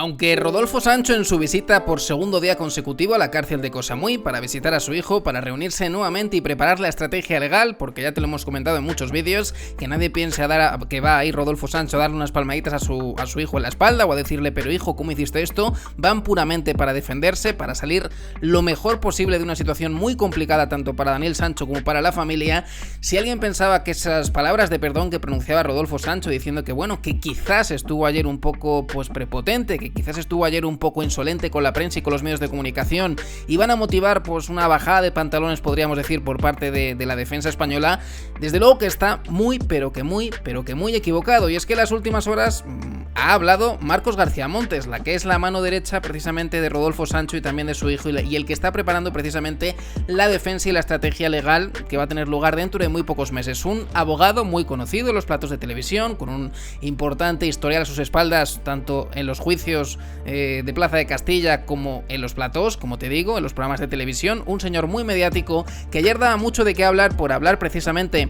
Aunque Rodolfo Sancho, en su visita por segundo día consecutivo a la cárcel de Cosamuy para visitar a su hijo, para reunirse nuevamente y preparar la estrategia legal, porque ya te lo hemos comentado en muchos vídeos, que nadie piense que va a ir Rodolfo Sancho a darle unas palmaditas a su hijo en la espalda o a decirle, pero hijo, ¿cómo hiciste esto? Van puramente para defenderse, para salir lo mejor posible de una situación muy complicada tanto para Daniel Sancho como para la familia. Si alguien pensaba que esas palabras de perdón que pronunciaba Rodolfo Sancho diciendo que bueno, que quizás estuvo ayer un poco prepotente, que quizás estuvo ayer un poco insolente con la prensa y con los medios de comunicación, y van a motivar una bajada de pantalones, podríamos decir, por parte de la defensa española, desde luego que está muy equivocado. Y es que en las últimas horas ha hablado Marcos García Montes, la que es la mano derecha precisamente de Rodolfo Sancho y también de su hijo, y el que está preparando precisamente la defensa y la estrategia legal que va a tener lugar dentro de muy pocos meses. Un abogado muy conocido en los platos de televisión, con un importante historial a sus espaldas, tanto en los juicios de Plaza de Castilla como en los platós, como te digo, en los programas de televisión. Un señor muy mediático que ayer daba mucho de qué hablar por hablar precisamente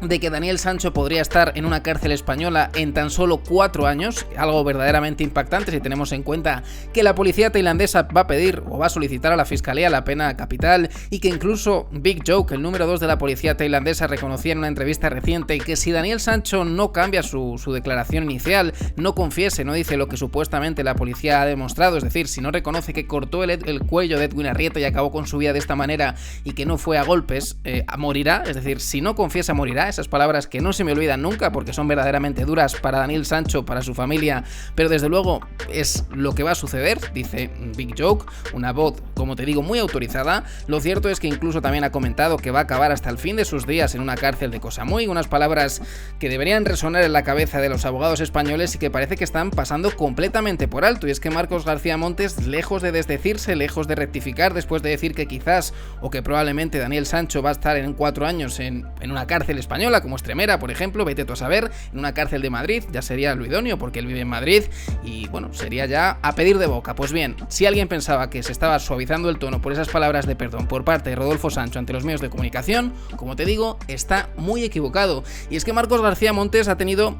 de que Daniel Sancho podría estar en una cárcel española en tan solo 4 años, algo verdaderamente impactante si tenemos en cuenta que la policía tailandesa va a pedir o va a solicitar a la fiscalía la pena capital, y que incluso Big Joke, el número 2 de la policía tailandesa, reconocía en una entrevista reciente que si Daniel Sancho no cambia su declaración inicial, no confiese, no dice lo que supuestamente la policía ha demostrado, es decir, si no reconoce que cortó el cuello de Edwin Arrieta y acabó con su vida de esta manera y que no fue a golpes, morirá, es decir, si no confiesa morirá. Esas palabras que no se me olvidan nunca porque son verdaderamente duras para Daniel Sancho, para su familia, pero desde luego es lo que va a suceder, dice Big Joke, una voz, como te digo, muy autorizada. Lo cierto es que incluso también ha comentado que va a acabar hasta el fin de sus días en una cárcel de Cosamuy, unas palabras que deberían resonar en la cabeza de los abogados españoles y que parece que están pasando completamente por alto. Y es que Marcos García Montes, lejos de desdecirse, lejos de rectificar después de decir que quizás o que probablemente Daniel Sancho va a estar en 4 años en una cárcel española como Extremera, por ejemplo, vete tú a saber, en una cárcel de Madrid, ya sería lo idóneo porque él vive en Madrid y bueno, sería ya a pedir de boca. Pues bien, si alguien pensaba que se estaba suavizando el tono por esas palabras de perdón por parte de Rodolfo Sancho ante los medios de comunicación, como te digo, está muy equivocado. Y es que Marcos García Montes ha tenido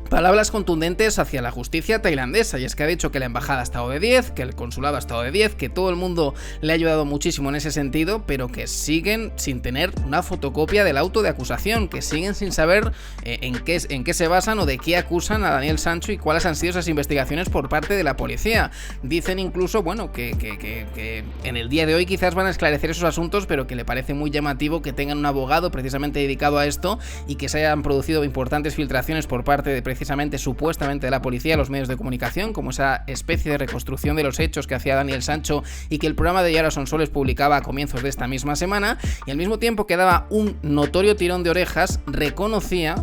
palabras contundentes hacia la justicia tailandesa, y es que ha dicho que la embajada ha estado de 10, que el consulado ha estado de 10, que todo el mundo le ha ayudado muchísimo en ese sentido, pero que siguen sin tener una fotocopia del auto de acusación, que siguen sin saber en qué se basan o de qué acusan a Daniel Sancho y cuáles han sido esas investigaciones por parte de la policía. Dicen incluso, bueno, que en el día de hoy quizás van a esclarecer esos asuntos, pero que le parece muy llamativo que tengan un abogado precisamente dedicado a esto y que se hayan producido importantes filtraciones por parte de precisamente, supuestamente, de la policía a los medios de comunicación, como esa especie de reconstrucción de los hechos que hacía Daniel Sancho y que el programa de Yara Sonsoles publicaba a comienzos de esta misma semana, y al mismo tiempo que daba un notorio tirón de orejas, reconocía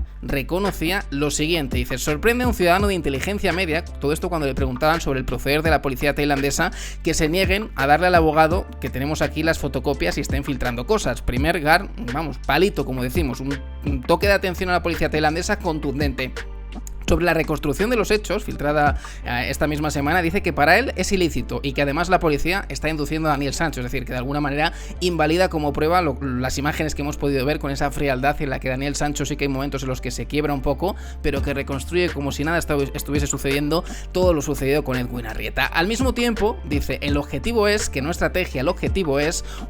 lo siguiente, dice: sorprende a un ciudadano de inteligencia media, todo esto cuando le preguntaban sobre el proceder de la policía tailandesa, que se nieguen a darle al abogado que tenemos aquí las fotocopias y estén filtrando cosas. Palito, como decimos, un toque de atención a la policía tailandesa contundente. Sobre la reconstrucción de los hechos, filtrada esta misma semana, dice que para él es ilícito y que además la policía está induciendo a Daniel Sancho, es decir, que de alguna manera invalida como prueba las imágenes que hemos podido ver con esa frialdad en la que Daniel Sancho sí que hay momentos en los que se quiebra un poco, pero que reconstruye como si nada estuviese sucediendo todo lo sucedido con Edwin Arrieta. Al mismo tiempo, dice, el objetivo es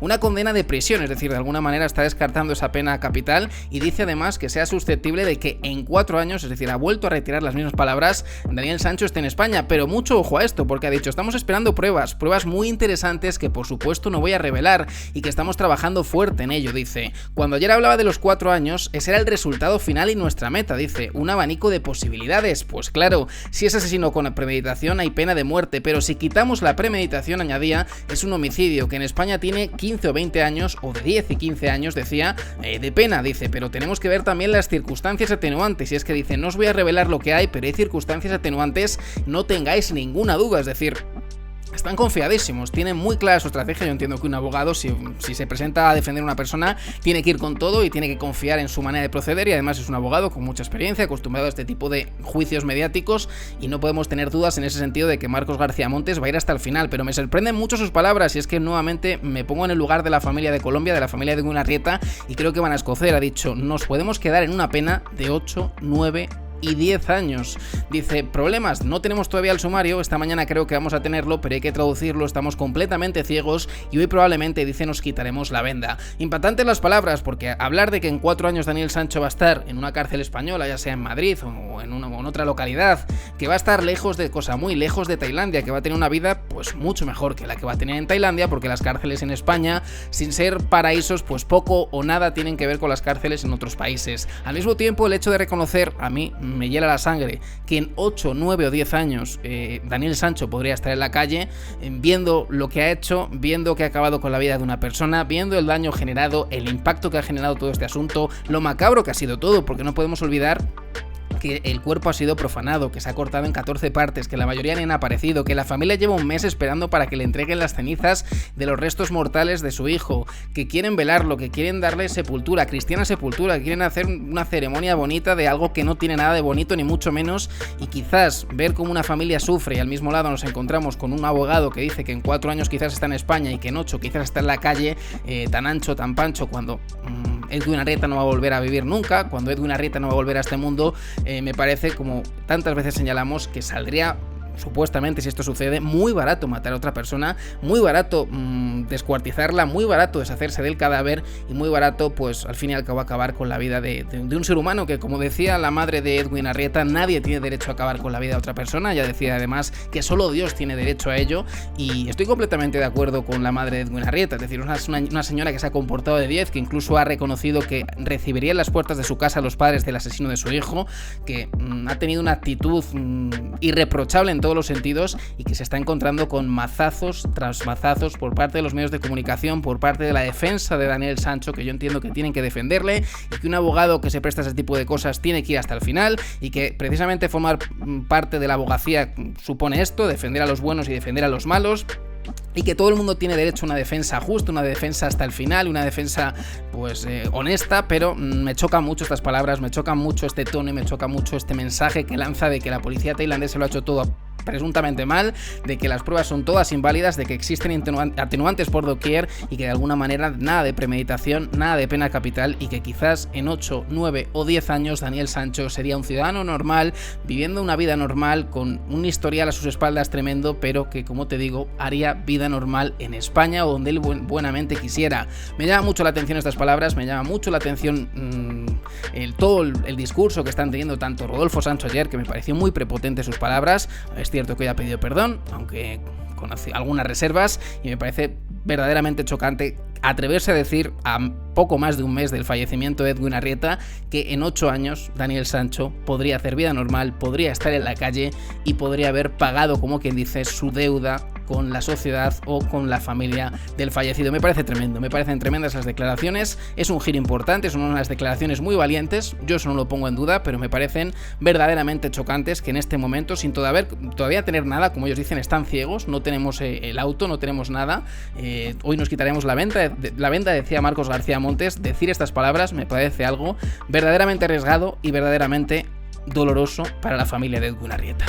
una condena de prisión, es decir, de alguna manera está descartando esa pena capital, y dice además que sea susceptible de que en 4 años, es decir, ha vuelto a retirar las mismas palabras, Daniel Sancho esté en España. Pero mucho ojo a esto, porque ha dicho: estamos esperando pruebas muy interesantes que por supuesto no voy a revelar y que estamos trabajando fuerte en ello. Dice: cuando ayer hablaba de los 4 años, ese era el resultado final y nuestra meta, dice, un abanico de posibilidades. Pues claro, si es asesino con premeditación hay pena de muerte, pero si quitamos la premeditación, añadía, es un homicidio que en España tiene 15 o 20 años, o de 10 y 15 años, decía, de pena, dice, pero tenemos que ver también las circunstancias atenuantes, y es que dice: no os voy a revelar lo que hay, pero hay circunstancias atenuantes, no tengáis ninguna duda, es decir, están confiadísimos, tienen muy clara su estrategia. Yo entiendo que un abogado, si se presenta a defender a una persona, tiene que ir con todo y tiene que confiar en su manera de proceder, y además es un abogado con mucha experiencia, acostumbrado a este tipo de juicios mediáticos, y no podemos tener dudas en ese sentido de que Marcos García Montes va a ir hasta el final. Pero me sorprenden mucho sus palabras, y es que nuevamente me pongo en el lugar de la familia de Colombia, de la familia de Edwin Arrieta, y creo que van a escocer. Ha dicho: nos podemos quedar en una pena de 8, 9 y 10 años. Dice, problemas, no tenemos todavía el sumario, esta mañana creo que vamos a tenerlo, pero hay que traducirlo, estamos completamente ciegos y hoy probablemente, dice, nos quitaremos la venda. Impactantes las palabras, porque hablar de que en 4 años Daniel Sancho va a estar en una cárcel española, ya sea en Madrid o en otra localidad, que va a estar lejos de muy lejos de Tailandia, que va a tener una vida pues mucho mejor que la que va a tener en Tailandia, porque las cárceles en España, sin ser paraísos, pues poco o nada tienen que ver con las cárceles en otros países. Al mismo tiempo, el hecho de reconocer, a mí me hiela la sangre, que en 8, 9 o 10 años Daniel Sancho podría estar en la calle, viendo lo que ha hecho, viendo que ha acabado con la vida de una persona, viendo el daño generado, el impacto que ha generado todo este asunto, lo macabro que ha sido todo, porque no podemos olvidar que el cuerpo ha sido profanado, que se ha cortado en 14 partes, que la mayoría ni han aparecido, que la familia lleva un mes esperando para que le entreguen las cenizas de los restos mortales de su hijo, que quieren velarlo, que quieren darle sepultura, cristiana sepultura, que quieren hacer una ceremonia bonita de algo que no tiene nada de bonito ni mucho menos, y quizás ver cómo una familia sufre y al mismo lado nos encontramos con un abogado que dice que en 4 años quizás está en España y que en 8 quizás está en la calle, tan ancho, tan pancho, cuando Edwin Arrieta no va a volver a vivir nunca, cuando Edwin Arrieta no va a volver a este mundo, me parece, como tantas veces señalamos, que saldría, supuestamente, si esto sucede, muy barato matar a otra persona, muy barato descuartizarla, muy barato deshacerse del cadáver y muy barato, pues al fin y al cabo, acabar con la vida de un ser humano que, como decía la madre de Edwin Arrieta, nadie tiene derecho a acabar con la vida de otra persona. Ella decía además que solo Dios tiene derecho a ello, y estoy completamente de acuerdo con la madre de Edwin Arrieta, es decir, una señora que se ha comportado de 10, que incluso ha reconocido que recibiría en las puertas de su casa a los padres del asesino de su hijo, que ha tenido una actitud irreprochable en todos los sentidos y que se está encontrando con mazazos tras mazazos por parte de los medios de comunicación, por parte de la defensa de Daniel Sancho, que yo entiendo que tienen que defenderle, y que un abogado que se presta a ese tipo de cosas tiene que ir hasta el final, y que precisamente formar parte de la abogacía supone esto, defender a los buenos y defender a los malos, y que todo el mundo tiene derecho a una defensa justa, una defensa hasta el final, una defensa pues honesta, pero me chocan mucho estas palabras, me choca mucho este tono y me choca mucho este mensaje que lanza de que la policía tailandesa lo ha hecho todo presuntamente mal, de que las pruebas son todas inválidas, de que existen atenuantes por doquier y que de alguna manera nada de premeditación, nada de pena capital, y que quizás en 8, 9 o 10 años Daniel Sancho sería un ciudadano normal, viviendo una vida normal, con un historial a sus espaldas tremendo, pero que, como te digo, haría vida normal en España o donde él buenamente quisiera. Me llama mucho la atención estas palabras, me llama mucho la atención todo el discurso que están teniendo tanto Rodolfo Sancho ayer, que me pareció muy prepotente sus palabras. Es cierto que hoy ha pedido perdón, aunque con algunas reservas, y me parece verdaderamente chocante atreverse a decir a poco más de un mes del fallecimiento de Edwin Arrieta que en 8 años Daniel Sancho podría hacer vida normal, podría estar en la calle y podría haber pagado, como quien dice, su deuda con la sociedad o con la familia del fallecido. Me parece tremendo, me parecen tremendas las declaraciones, es un giro importante, son unas declaraciones muy valientes, yo eso no lo pongo en duda, pero me parecen verdaderamente chocantes que en este momento, sin todavía tener nada, como ellos dicen, están ciegos, no tenemos el auto, no tenemos nada, hoy nos quitaremos la venda, decía Marcos García Montes. Decir estas palabras me parece algo verdaderamente arriesgado y verdaderamente doloroso para la familia de Edwin Arrieta.